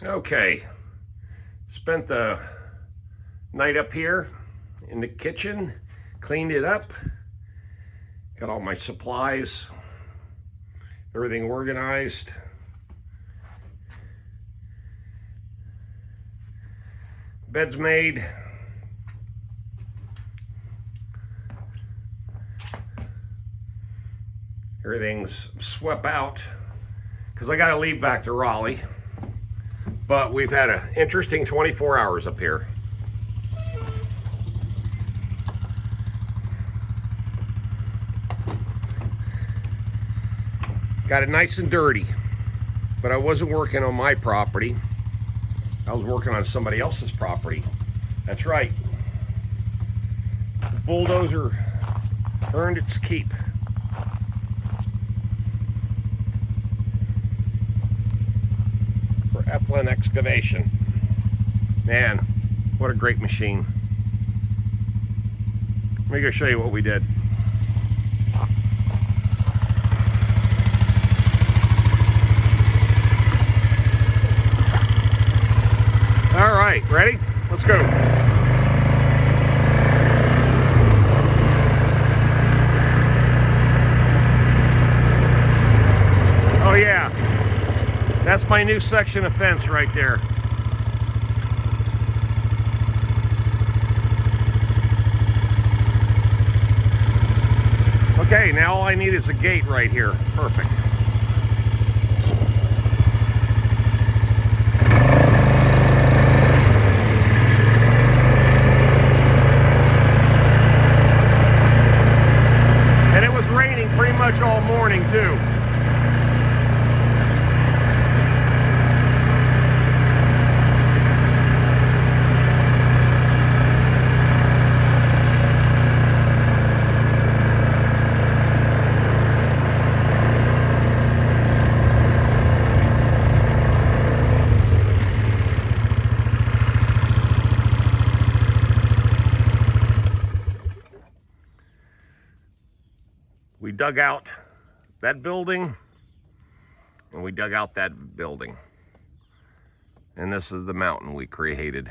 Okay, spent the night up here in the kitchen, cleaned it up, got all my supplies, everything organized. Bed's made. Everything's swept out because I got to leave back to Raleigh. But we've had an interesting 24 hours up here. Got it nice and dirty, but I wasn't working on my property. I was working on somebody else's property. That's right. The bulldozer earned its keep. For Eflin Excavation. Man, what a great machine. Let me go show you what we did. All right, ready? Let's go. Oh yeah, that's my new section of fence right there. Okay, now all I need is a gate right here. Perfect. And it was raining pretty much all morning too. We dug out that building and we dug out that building. And this is the mountain we created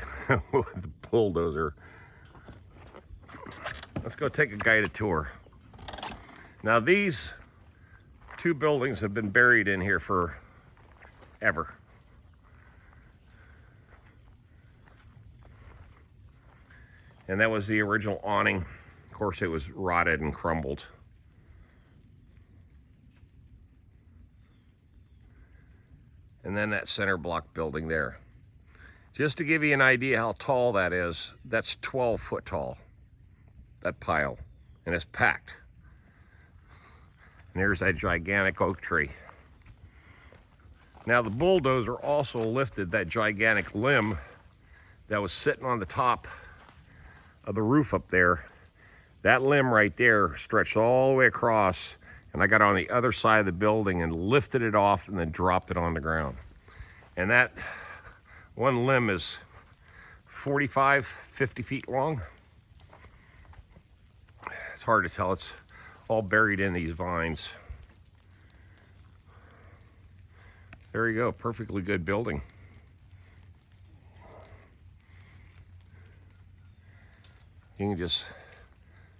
with the bulldozer. Let's go take a guided tour. Now these two buildings have been buried in here forever. And that was the original awning. Of course, it was rotted and crumbled. And then that center block building there. Just to give you an idea how tall that is, that's 12 foot tall, that pile, and it's packed. And there's that gigantic oak tree. Now the bulldozer also lifted that gigantic limb that was sitting on the top of the roof up there. That limb right there stretched all the way across, and I got on the other side of the building and lifted it off and then dropped it on the ground. And that one limb is 45, 50 feet long. It's hard to tell, it's all buried in these vines. There you go, perfectly good building. You can just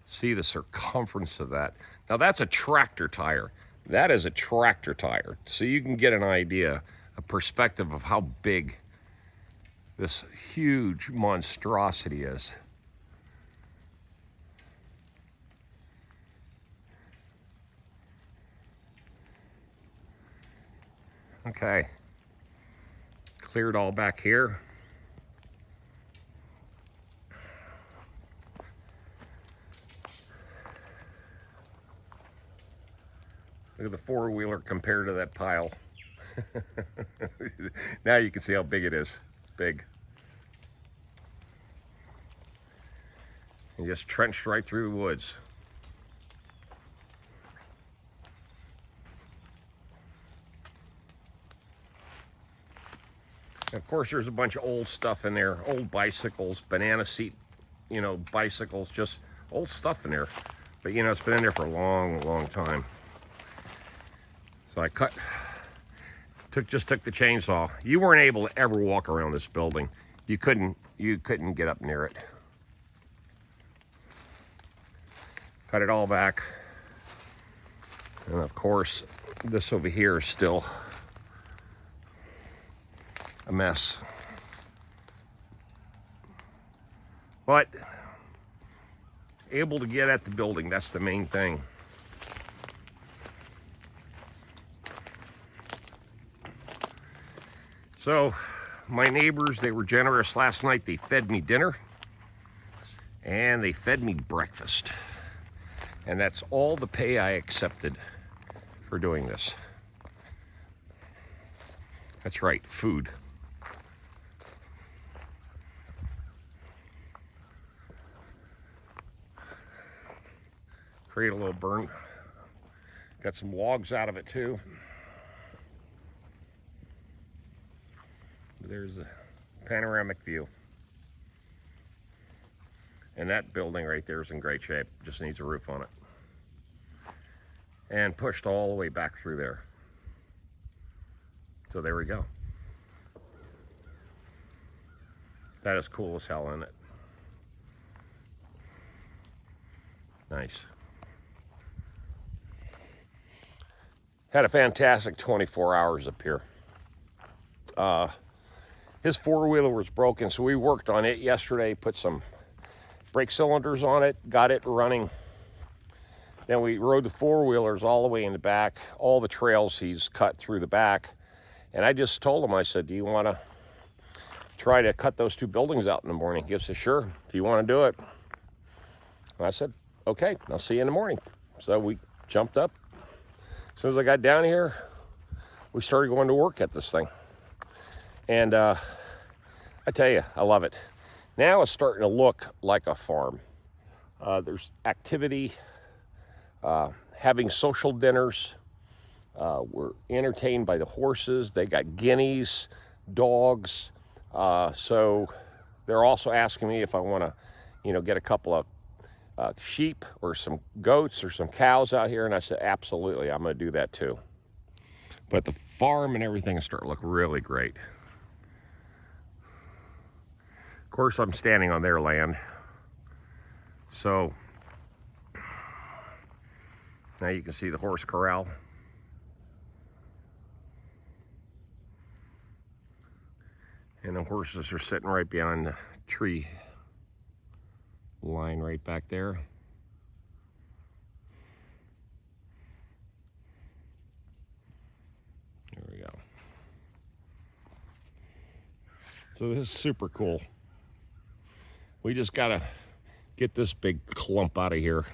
see the circumference of that. Now that's a tractor tire. That is a tractor tire. So you can get an idea, a perspective of how big this huge monstrosity is. Okay, cleared all back here. Look at the four-wheeler compared to that pile. Now you can see how big it is. Big. And just trenched right through the woods. And of course, there's a bunch of old stuff in there. Old bicycles, banana seat, bicycles, just old stuff in there. But it's been in there for a long, long time. So I cut Just took the chainsaw. You weren't able to ever walk around this building. You couldn't get up near it. Cut it all back. And of course, this over here is still a mess. But able to get at the building, that's the main thing. So my neighbors, they were generous last night. They fed me dinner and they fed me breakfast. And that's all the pay I accepted for doing this. That's right, food. Create a little burn. Got some logs out of it too. There's a panoramic view. And that building right there is in great shape. Just needs a roof on it. And pushed all the way back through there. So there we go. That is cool as hell, isn't it? Nice. Had a fantastic 24 hours up here. His four-wheeler was broken, so we worked on it yesterday, put some brake cylinders on it, got it running. Then we rode the four-wheelers all the way in the back, all the trails he's cut through the back. And I just told him, I said, do you want to try to cut those two buildings out in the morning? He said, sure, if you want to do it. And I said, okay, I'll see you in the morning. So we jumped up. As soon as I got down here, we started going to work at this thing. And I tell you, I love it. Now it's starting to look like a farm. There's activity, having social dinners. We're entertained by the horses. They got guineas, dogs. So they're also asking me if I want to, get a couple of sheep or some goats or some cows out here. And I said, absolutely, I'm going to do that too. But the farm and everything is starting to look really great. Of course, I'm standing on their land. So now you can see the horse corral. And the horses are sitting right behind the tree line right back there. There we go. So this is super cool. We just gotta get this big clump out of here.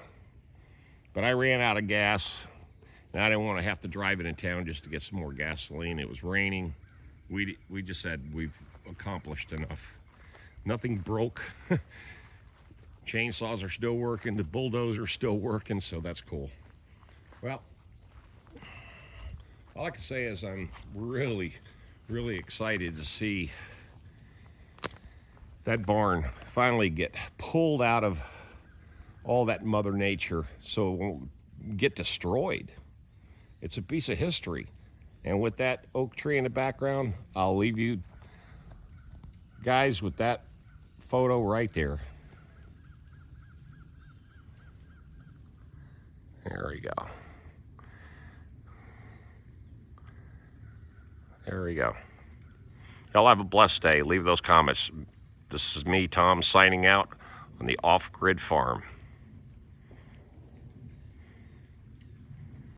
But I ran out of gas, and I didn't want to have to drive it in town just to get some more gasoline. It was raining. We just said we've accomplished enough. Nothing broke. Chainsaws are still working. The bulldozer's still working, so that's cool. Well, all I can say is I'm really, really excited to see that barn finally get pulled out of all that Mother Nature so it won't get destroyed. It's a piece of history. And with that oak tree in the background, I'll leave you guys with that photo right there. There we go. There we go. Y'all have a blessed day. Leave those comments. This is me, Tom, signing out on the Off-Grid Farm.